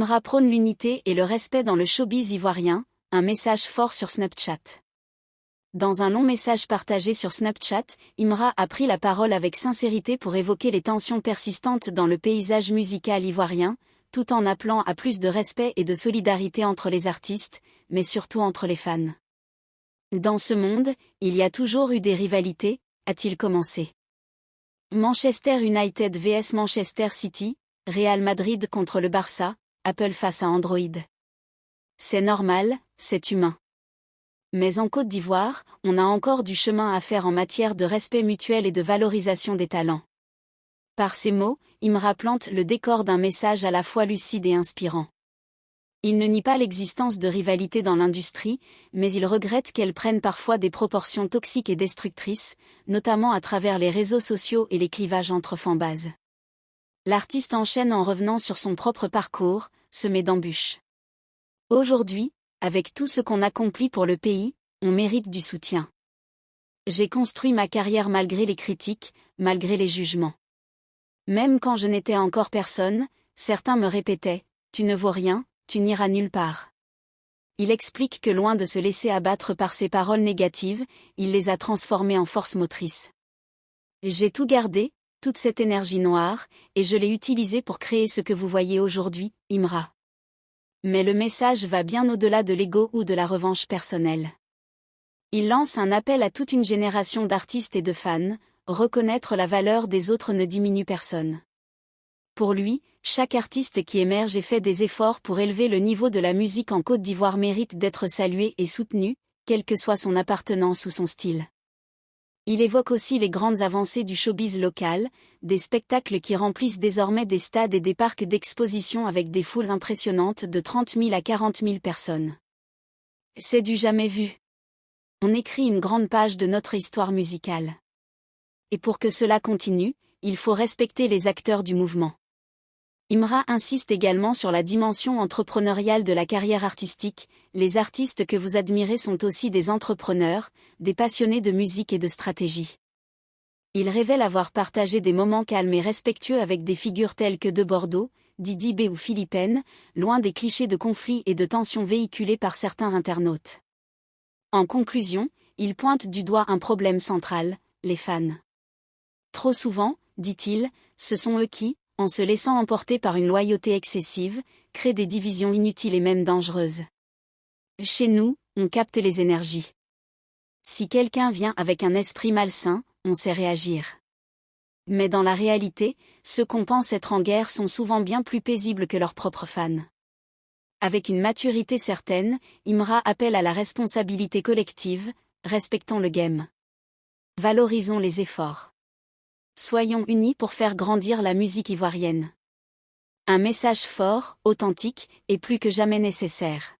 Imra prône l'unité et le respect dans le showbiz ivoirien, un message fort sur Snapchat. Dans un long message partagé sur Snapchat, Imra a pris la parole avec sincérité pour évoquer les tensions persistantes dans le paysage musical ivoirien, tout en appelant à plus de respect et de solidarité entre les artistes, mais surtout entre les fans. Dans ce monde, il y a toujours eu des rivalités, a-t-il commencé. Manchester United vs Manchester City, Real Madrid contre le Barça, Apple face à Android. C'est normal, c'est humain. Mais en Côte d'Ivoire, on a encore du chemin à faire en matière de respect mutuel et de valorisation des talents. Par ces mots, Imra plante le décor d'un message à la fois lucide et inspirant. Il ne nie pas l'existence de rivalités dans l'industrie, mais il regrette qu'elles prennent parfois des proportions toxiques et destructrices, notamment à travers les réseaux sociaux et les clivages entre fanbases. L'artiste enchaîne en revenant sur son propre parcours, semé d'embûches. Aujourd'hui, avec tout ce qu'on accomplit pour le pays, on mérite du soutien. J'ai construit ma carrière malgré les critiques, malgré les jugements. Même quand je n'étais encore personne, certains me répétaient « Tu ne vaux rien, tu n'iras nulle part ». Il explique que loin de se laisser abattre par ces paroles négatives, il les a transformées en force motrice. J'ai tout gardé, toute cette énergie noire, et je l'ai utilisée pour créer ce que vous voyez aujourd'hui, Imra. Mais le message va bien au-delà de l'ego ou de la revanche personnelle. Il lance un appel à toute une génération d'artistes et de fans, reconnaître la valeur des autres ne diminue personne. Pour lui, chaque artiste qui émerge et fait des efforts pour élever le niveau de la musique en Côte d'Ivoire mérite d'être salué et soutenu, quelle que soit son appartenance ou son style. Il évoque aussi les grandes avancées du showbiz local, des spectacles qui remplissent désormais des stades et des parcs d'exposition avec des foules impressionnantes de 30 000 à 40 000 personnes. C'est du jamais vu. On écrit une grande page de notre histoire musicale. Et pour que cela continue, il faut respecter les acteurs du mouvement. Imra insiste également sur la dimension entrepreneuriale de la carrière artistique. Les artistes que vous admirez sont aussi des entrepreneurs, des passionnés de musique et de stratégie. Il révèle avoir partagé des moments calmes et respectueux avec des figures telles que De Bordeaux, Didi B ou Philippine, loin des clichés de conflits et de tensions véhiculés par certains internautes. En conclusion, il pointe du doigt un problème central, les fans. Trop souvent, dit-il, ce sont eux qui, en se laissant emporter par une loyauté excessive, créent des divisions inutiles et même dangereuses. Chez nous, on capte les énergies. Si quelqu'un vient avec un esprit malsain, on sait réagir. Mais dans la réalité, ceux qu'on pense être en guerre sont souvent bien plus paisibles que leurs propres fans. Avec une maturité certaine, Imra appelle à la responsabilité collective, respectons le game. Valorisons les efforts. Soyons unis pour faire grandir la musique ivoirienne. Un message fort, authentique, et plus que jamais nécessaire.